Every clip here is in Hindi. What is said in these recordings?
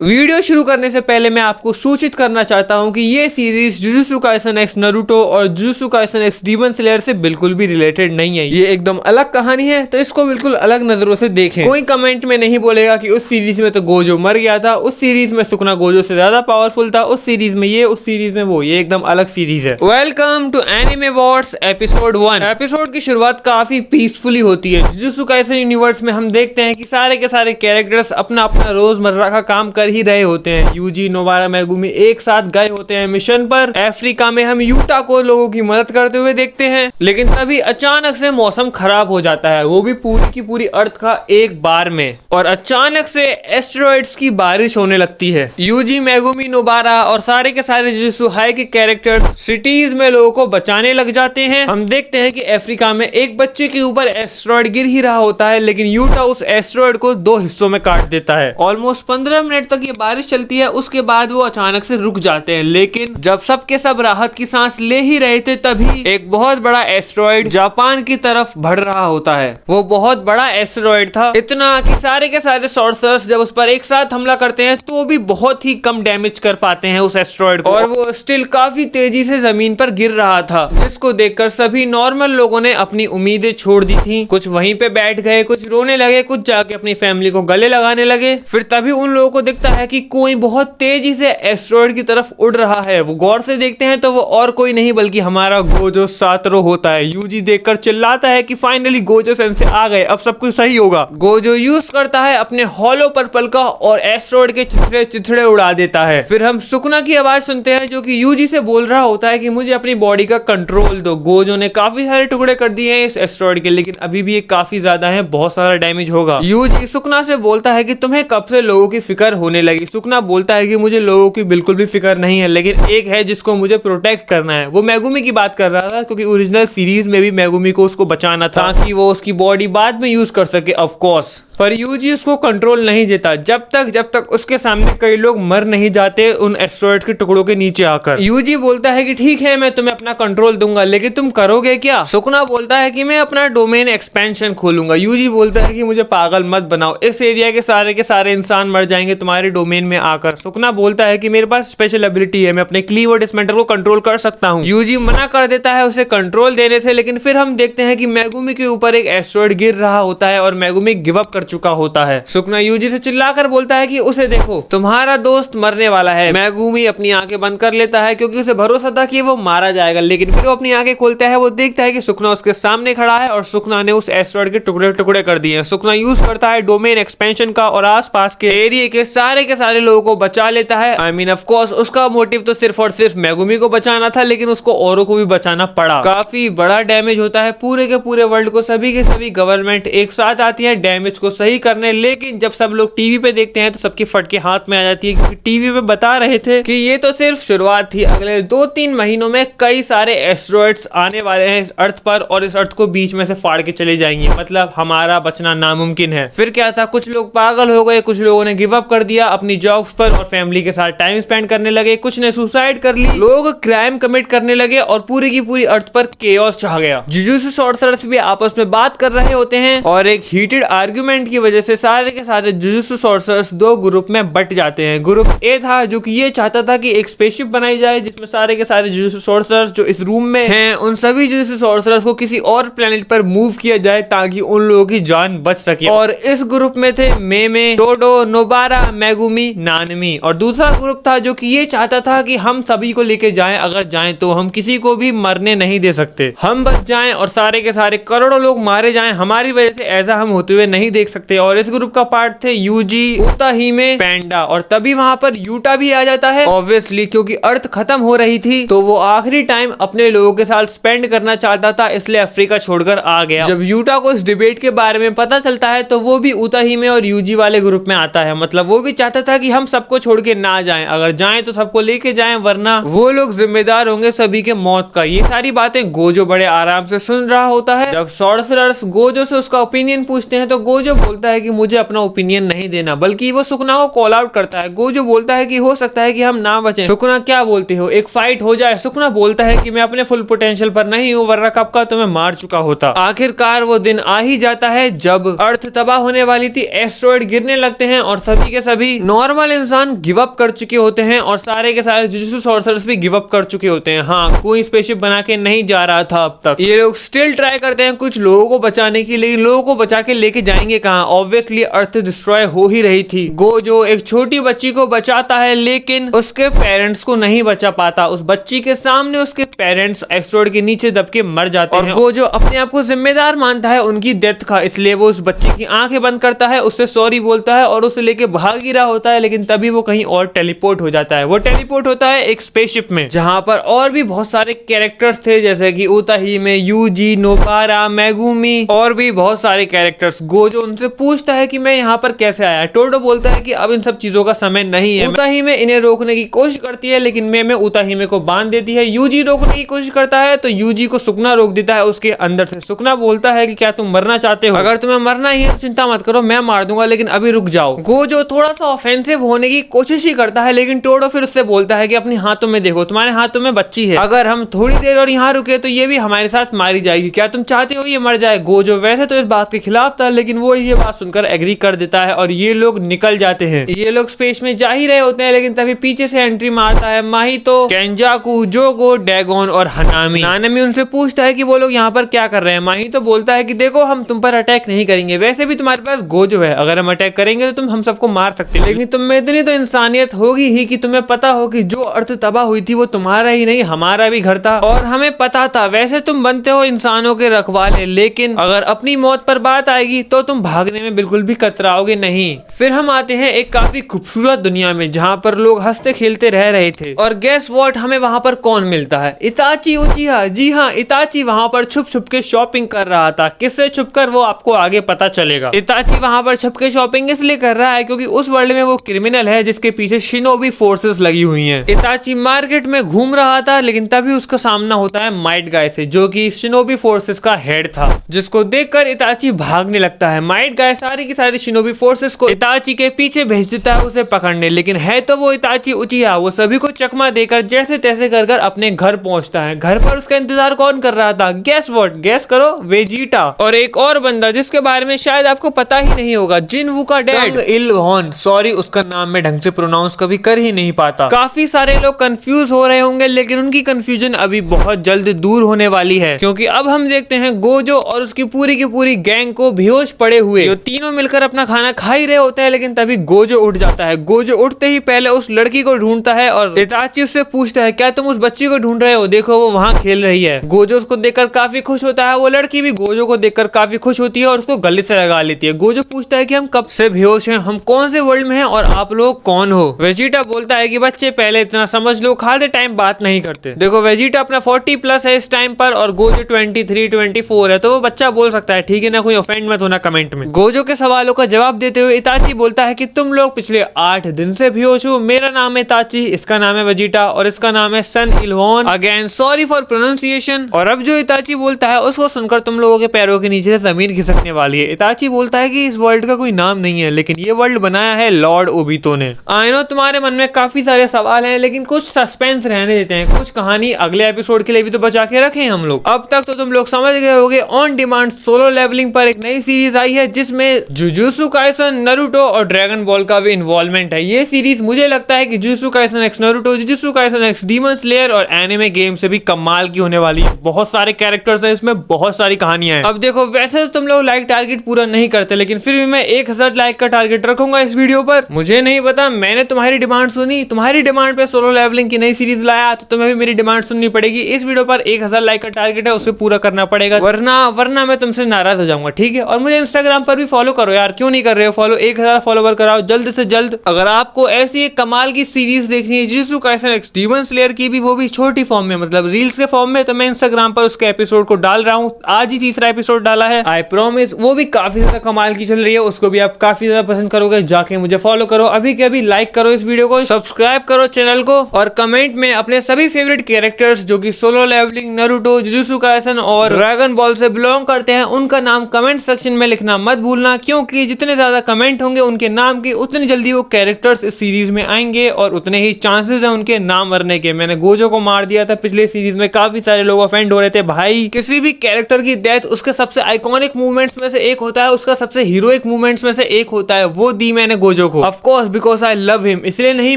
वीडियो शुरू करने से पहले मैं आपको सूचित करना चाहता हूं कि ये series Jujutsu Kaisen x Naruto और Jujutsu Kaisen x Demon Slayer से बिल्कुल भी रिलेटेड नहीं है। ये एकदम अलग कहानी है, तो इसको बिल्कुल अलग नजरों से देखें। कोई कमेंट में नहीं बोलेगा कि उस सीरीज में तो गोजो मर गया था, उस सीरीज में सुकना गोजो से ज्यादा पावरफुल था, उस सीरीज में ये, उस सीरीज में वो। ये एकदम अलग सीरीज है। Welcome to anime wars episode 1। Episode की शुरुआत काफी पीसफुली होती है। जुजुत्सु काइसन यूनिवर्स में हम देखते हैं कि सारे के सारे कैरेक्टर्स अपना अपना रोजमर्रा का काम कर ही रहे होते हैं। यूजी, नोबारा, मेगुमी एक साथ गए होते हैं मिशन पर। अफ्रीका में हम यूटा को लोगों की मदद करते हुए देखते हैं, लेकिन तभी अचानक से मौसम खराब हो जाता है, वो भी पूरी की पूरी अर्थ का एक बार में। और अचानक से एस्टेरॉइड्स की बारिश होने लगती है। यूजी, मेगुमी, नोबारा और सारे के सारे जुजुत्सु हाई के कैरेक्टर्स सिटीज में लोगों को बचाने लग जाते हैं। हम देखते हैं कि अफ्रीका में एक बच्चे के ऊपर एस्टेरॉइड गिर ही रहा होता है, लेकिन यूटा उस एस्टेरॉइड को 2 हिस्सों में काट देता है। ऑलमोस्ट 15 मिनट तक ये बारिश चलती है, उसके बाद वो अचानक से रुक जाते हैं। लेकिन जब सबके सब राहत की सांस ले ही रहे थे, तभी एक बहुत बड़ा एस्टेरॉइड जापान की तरफ बढ़ रहा होता है। वो बहुत बड़ा एस्टेरॉइड था, इतना कि सारे के सारे सॉर्सरर्स जब उस पर एक साथ हमला करते हैं तो भी बहुत ही कम डैमेज कर पाते हैं उस एस्टेरॉइड को, और वो स्टिल काफी तेजी से जमीन पर गिर रहा था, जिसको देखकर सभी नॉर्मल लोगों ने अपनी उम्मीदें छोड़ दी थी। कुछ वहीं पे बैठ गए, कुछ रोने लगे, कुछ जाके अपनी फैमिली को गले लगाने लगे। फिर तभी उन लोगों को दिखता है कि कोई बहुत तेजी से एस्टेरॉइड की तरफ उड़ रहा है। वो गौर से देखते हैं तो वो और कोई नहीं बल्कि हमारा गोजो सातरो होता है। यूजी देखकर चिल्लाता है कि फाइनली गोजो सेंसे आ गए, अब सब कुछ सही होगा। गोजो यूज करता है अपने हॉलो पर्पल का और एस्टेरॉइड के चिथड़े चिथड़े उड़ा देता है। फिर हम सुकना की आवाज सुनते हैं जो कि यूजी से बोल रहा होता है कि मुझे अपनी बॉडी का कंट्रोल दो। गोजो ने काफी सारे टुकड़े कर दिए हैं इस एस्टेरॉइड के, लेकिन अभी भी ये काफी ज्यादा है, बहुत सारा डैमेज होगा। यूजी सुकना से बोलता है कि तुम्हें कब से लोगों की फिक्र होने लगी। सुकना बोलता है कि मुझे लोगों की बिल्कुल भी फिक्र नहीं है, लेकिन एक है जिसको मुझे प्रोटेक्ट करना है। वो मेगुमी की बात कर रहा था, क्योंकि ओरिजिनल सीरीज में भी मेगुमी को उसको बचाना था ताकि वो उसकी बॉडी बाद में यूज कर सके, ऑफ कोर्स। पर यूजी उसको कंट्रोल नहीं देता जब तक उसके सामने कई लोग मर नहीं जाते उन एस्टेरॉइड के टुकड़ों के नीचे आकर। यूजी बोलता है कि ठीक है, मैं तुम्हें अपना कंट्रोल दूंगा, लेकिन तुम करोगे क्या? सुकना बोलता है कि मैं अपना डोमेन एक्सपेंशन खोलूंगा। यूजी बोलता है कि मुझे पागल मत बनाओ, इस एरिया के सारे इंसान मर जाएंगे तुम्हारे डोमेन में आकर। सुकना बोलता है कि मेरे पास स्पेशल एबिलिटी है, मैं अपने क्लीव और डिसमेंटर को कंट्रोल कर सकता हूँ। यूजी मना कर देता है उसे कंट्रोल देने से, लेकिन फिर हम देखते हैं कि मेगुमी के ऊपर एक एस्टेरॉइड गिर रहा होता है और मेगुमी गिव अप कर चुका होता है। सुकना यूजी से चिल्लाकर बोलता है कि उसे देखो, तुम्हारा दोस्त मरने वाला है। मेगुमी अपनी आंखें बंद कर लेता है क्योंकि उसे भरोसा था कि वो मारा जाएगा, लेकिन फिर वो अपनी आंखें खोलता है, वो देखता है कि सुकना उसके सामने खड़ा है और सुकना ने उस एस्टेरॉइड के टुकड़े टुकड़े कर दिए। सुकना यूज करता है डोमेन एक्सपेंशन का और आसपास के एरिया के सारे लोगों को बचा लेता है। आई मीन ऑफ कोर्स उसका मोटिव तो सिर्फ और सिर्फ मेगुमी को बचाना था, लेकिन उसको औरों को भी बचाना पड़ा। काफी बड़ा डैमेज होता है पूरे के पूरे वर्ल्ड को। सभी के सभी गवर्नमेंट एक साथ आती है डैमेज को सही करने, लेकिन जब सब लोग टीवी पे देखते हैं तो सबकी फटके हाथ में आ जाती है, क्योंकि टीवी पे बता रहे थे कि ये तो सिर्फ शुरुआत थी, अगले 2-3 महीनों में कई सारे एस्टेरॉइड्स आने वाले हैं इस अर्थ पर और इस अर्थ को बीच में से फाड़ के चले जाएंगे, मतलब हमारा बचना नामुमकिन है। फिर क्या था, कुछ लोग पागल हो गए, कुछ लोगों ने गिव अप कर दिया अपनी जॉब्स पर और फैमिली के साथ टाइम स्पेंड करने लगे, कुछ ने सुसाइड कर ली, लोग क्राइम कमिट करने लगे और पूरी की पूरी अर्थ पर केओस छा गया। जुजुत्सु सॉर्सरर्स भी आपस में बात कर रहे होते हैं और एक हीटेड आर्गुमेंट की वजह से सारे के सारे जुजुत्सु सॉर्सरर्स 2 ग्रुप में बट जाते हैं। ग्रुप ए था जो कि ये चाहता था कि एक स्पेसशिप बनाई जाए जिसमें सारे के सारे जुजुत्सु सॉर्सरर्स जो इस रूम में हैं उन सभी जुजुत्सु सॉर्सरर्स को किसी और प्लेनेट पर मूव किया जाए ताकि उन लोगों की जान बच सके। और इस ग्रुप में थे मेमे, टोडो, नोबारा, मेगुमी, नानमी। और दूसरा ग्रुप था जो कि ये चाहता था कि हम सभी को लेके जाएं, अगर जाएं तो हम किसी को भी मरने नहीं दे सकते, हम बच जाएं और सारे के सारे करोड़ों लोग मारे जाएं, हमारी वजह से ऐसा हम होते हुए नहीं देख सकते। और इस ग्रुप का पार्ट थे यूजी, उताहिमे, पैंडा। और तभी वहां पर यूटा भी आ जाता है ऑब्वियसली, क्योंकि अर्थ खत्म हो रही थी तो वो आखिरी टाइम अपने लोगों के साथ स्पेंड करना चाहता था, इसलिए अफ्रीका छोड़कर आ गया। जब यूटा को इस डिबेट के बारे में पता चलता है तो वो भी उताहिमे और यूजी वाले ग्रुप में आता है, मतलब वो भी चाहता था कि हम सबको छोड़ के ना जाएं, अगर जाएं तो सबको लेके जाएं, वरना वो लोग जिम्मेदार होंगे सभी के मौत का। ये सारी बातें गोजो बड़े आराम से सुन रहा होता है। जब सॉर्सरर्स गोजो से उसका ओपिनियन पूछते हैं तो गोजो बोलता है कि मुझे अपना ओपिनियन नहीं देना, बल्कि वो सुकना को कॉल आउट करता है। गोजो बोलता है कि हो सकता है कि हम ना बचें। सुकना क्या बोलते हो, एक फाइट हो जाए? सुकना बोलता है कि मैं अपने फुल पोटेंशियल पर नहीं हूँ, वरना कब का तुम्हें मार चुका होता। आखिरकार वो दिन आ ही जाता है जब अर्थ तबाह होने वाली थी, एस्टेरॉइड गिरने लगते हैं और सभी के सभी सभी नॉर्मल इंसान गिव अप कर चुके होते हैं और सारे के सारे जुजुत्सु सॉर्सरर्स भी गिव अप कर चुके होते हैं। हाँ, कोई स्पेसशिप बना के नहीं जा रहा था अब तक। ये लोग स्टिल ट्राई करते हैं कुछ लोगों को बचाने की, लेकिन लोगों को बचा के लेके जाएंगे कहाँ? ऑब्वियसली अर्थ डिस्ट्रॉय हो ही रही थी। गोजो एक छोटी बच्ची को बचाता है लेकिन उसके पेरेंट्स को नहीं बचा पाता। उस बच्ची के सामने उसके पेरेंट्स एस्टेरॉयड के नीचे दब के मर जाते हैं। गोजो अपने आप को जिम्मेदार मानता है उनकी डेथ का, इसलिए वो उस बच्ची की आंखें बंद करता है, उससे सॉरी बोलता है और उसे लेके भाग ही रहा होता है। लेकिन तभी वो कहीं और टेलीपोर्ट हो जाता है। वो टेलीपोर्ट होता है एक स्पेसशिप में, जहां पर और भी बहुत सारे कैरेक्टर्स थे, जैसे कि उताहिमे, यूजी, नोबारा, मेगुमी और भी बहुत सारे कैरेक्टर्स। गोजो उनसे पूछता है कि मैं यहाँ पर कैसे आया। टोडो बोलता है कि अब इन सब चीजों का समय नहीं है। उताहिमे इन्हें रोकने की कोशिश करती है लेकिन मेमे उताहिमे को बांध देती है। यूजी रोकने की कोशिश करता है तो यूजी को सुकना रोक देता है उसके अंदर से। सुकना बोलता है कि क्या तुम मरना चाहते हो? अगर तुम्हें मरना ही है तो चिंता मत करो, मैं मार दूंगा, लेकिन अभी रुक जाओ। गोजो थोड़ा सा ऑफेंसिव होने की कोशिश ही करता है लेकिन टोडो फिर उससे बोलता है कि अपने हाथों में देखो, तुम्हारे हाथों में बच्ची है, अगर हम थोड़ी देर और यहाँ रुके तो ये भी हमारे साथ मारी जाएगी। क्या तुम चाहते हो ये मर जाए? गोजो वैसे तो इस बात के खिलाफ था लेकिन वो ये बात सुनकर एग्री कर देता है और ये लोग निकल जाते हैं। ये लोग स्पेस में जा ही रहे होते हैं लेकिन तभी पीछे से एंट्री मारता है माहितो, केंजाकू, जोगो, डैगोन और हनामी। नानामी उनसे पूछता है कि वो लोग यहाँ पर क्या कर रहे हैं। माहितो बोलता है कि देखो, हम तुम पर अटैक नहीं करेंगे, वैसे भी तुम्हारे पास गोजो है, अगर हम अटैक करेंगे तो तुम हम सबको मार सकते हैं, लेकिन तुम में इतनी तो इंसानियत होगी ही कि तुम्हें पता हो कि जो अर्थ तबाह हुई थी वो तुम्हारा ही नहीं हमारा भी घर था और हमें पता था। वैसे तुम बनते हो इंसानों के रखवाले, लेकिन अगर अपनी मौत पर बात आएगी तो तुम भागने में बिल्कुल भी कतराओगे नहीं। फिर हम आते हैं एक काफी खूबसूरत दुनिया में जहाँ पर लोग हंसते खेलते रह रहे थे और गेस व्हाट, हमें वहाँ पर कौन मिलता है? इताची उचिहा। जी हाँ, इताची वहाँ पर छुप छुप के शॉपिंग कर रहा था। किससे छुपकर वो आपको आगे पता चलेगा। इताची वहाँ पर छुप के शॉपिंग इसलिए कर रहा है क्योंकि उस वर्ल्ड में वो क्रिमिनल है जिसके पीछे शिनोबी फोर्सेस लगी हुई हैं। इताची मार्केट में घूम रहा था लेकिन तभी उसका सामना होता है माइट गाय से, जो कि शिनोबी फोर्सेस का हेड था, जिसको देखकर इताची भागने लगता है। माइट गाय सारी की सारी शिनोबी फोर्सेस को इताची के पीछे भेज देता है उसे पकड़ने, लेकिन है तो वो इताची उचिहा। वो सभी को चकमा देकर जैसे तैसे कर अपने घर पहुंचता है। घर पर उसका इंतजार कौन कर रहा था? गेस व्हाट, गेस करो, वेजिटा और एक और बंदा जिसके बारे में शायद आपको पता ही नहीं होगा, जिनवू का डैड इल्होन। सॉरी, उसका नाम मैं ढंग से प्रोनाउंस कभी कर ही नहीं पाता। काफी सारे लोग कंफ्यूज हो रहे होंगे लेकिन उनकी कंफ्यूजन अभी बहुत जल्द दूर होने वाली है, क्योंकि अब हम देखते हैं गोजो और उसकी पूरी गैंग को बेहोश पड़े हुए, जो तीनों मिलकर अपना खाना खा ही रहे होते हैं। लेकिन तभी गोजो उठ जाता है। गोजो उठते ही पहले उस लड़की को ढूंढता है और इताची उससे पूछता है क्या तुम उस बच्ची को ढूंढ रहे हो? देखो वो वहाँ खेल रही है। गोजो उसको देखकर काफी खुश होता है। वो लड़की भी गोजो को देखकर काफी खुश होती है और उसको गले से लगा लेती है। गोजो पूछता है कि हम कब से बेहोश हैं, हम कौन से वर्ल्ड में हैं और आप लोग कौन हो? वेजिटा बोलता है कि बच्चे पहले इतना समझ लो, खाते टाइम बात नहीं करते। देखो वेजिटा अपना 40+ है इस टाइम पर और गोजो 23-24 है, तो वो बच्चा बोल सकता है, ठीक है ना? कोई ऑफेंड मत होना कमेंट में। गोजो के सवालों का जवाब देते हुए इताची बोलता है कि तुम लोग पिछले 8 दिन से बेहोश हो। मेरा नाम है इताची, इसका नाम है वेजिटा और इसका नाम है Son Ilhon. Again sorry for pronunciation. और अब जो इताची बोलता है उसको सुनकर तुम लोगों के पैरों के नीचे से जमीन खिसकने वाली है। इताची बोलता है कि इस वर्ल्ड का कोई नाम नहीं है, लेकिन ये वर्ल्ड बनाया है लॉर्ड ओबितो ने। आई नो तुम्हारे मन में काफी सारे सवाल हैं, लेकिन कुछ सस्पेंस रहने देते हैं, कुछ कहानी अगले एपिसोड के लिए भी तो बचा के रखे हम लोग। अब तक तो तुम लोग समझ गए होंगे ऑन डिमांड सोलो लेवलिंग पर एक नई सीरीज आई है जिसमें जुजुत्सु काइसन, नारुतो और ड्रैगन बॉल का भी इन्वॉल्वमेंट है। ये सीरीज मुझे लगता है कि jujutsu Kaisen x Naruto, Jujutsu Kaisen x Demon slayer और एनिमे गेम से भी कमाल की होने वाली है। बहुत सारे कैरेक्टर्स हैं इसमें, बहुत सारी कहानियां हैं। अब देखो वैसे तो तुम लोग लाइक टारगेट पूरा नहीं करते, लेकिन फिर भी मैं 1000 लाइक का टारगेट रखूंगा इस वीडियो पर। मुझे नहीं पता, मैंने तुम्हारी डिमांड सुनी, तुम्हारी डिमांड पे सोलो लेवलिंग की नई सीरीज लाया, तो तुम्हें भी मेरी डिमांड सुननी पड़ेगी। इस वीडियो पर 1000 लाइक का टारगेट है, उसे पूरा करना पड़ेगा, वरना मैं तुमसे नाराज हो जाऊंगा, ठीक है? और मुझे इंस्टाग्राम पर भी फॉलो करो यार, क्यों नहीं कर रहे हो फॉलो? 1000 फॉलोवर कराओ जल्द से जल्द। अगर आपको ऐसी एक कमाल की सीरीज देखनी है jujutsu Kaisen x Demon slayer की भी, वो भी छोटी फॉर्म में, मतलब रील्स के फॉर्म में, तो मैं इंस्टाग्राम पर उसके एपिसोड को डाल रहा हूँ। आज ही 3रा एपिसोड डाला है। आई प्रॉमिस वो भी काफी ज्यादा कमाल की चल रही है, उसको भी आप काफी ज्यादा पसंद करोगे। जाके मुझे फॉलो करो अभी के अभी, लाइक करो इस वीडियो को, सब्सक्राइब करो चैनल को और कमेंट में अपने सभी फेवरेट कैरेक्टर्स जो कि Solo Leveling, Naruto, Jujutsu Kaisen और ड्रैगन बॉल से बिलोंग करते हैं, उनका नाम कमेंट सेक्शन में लिखना मत भूलना, क्योंकि जितने ज्यादा कमेंट होंगे उनके नाम के, उतनी जल्दी वो कैरेक्टर्स इस सीरीज में आएंगे और उतने ही चांसेस हैं उनके नाम मरने के। मैंने गोजो को मार दिया था पिछले सीरीज में, काफी सारे लोग ऑफेंड हो रहे थे। भाई किसी भी कैरेक्टर की डेथ उसके सबसे आइकॉनिक मूवमेंट्स में से एक होता है, उसका सबसे हीरोइक मूवमेंट्स में से एक होता है, वो दी मैंने गोजो गोजो को। Of course because I love him, इसलिए नहीं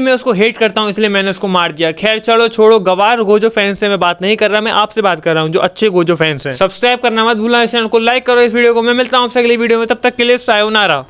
मैं उसको हेट करता हूँ, इसलिए मैंने उसको मार दिया। खैर चलो छोड़ो, गवार गोजो फैंस से मैं बात नहीं कर रहा, मैं आपसे बात कर रहा हूँ जो अच्छे गोजो फैंस हैं। सब्सक्राइब करना मत भूलना, इस चैनल को लाइक करो, इस वीडियो को। मैं मिलता हूँ आपसे अगली वीडियो में, तब तक के लिए सायोनारा।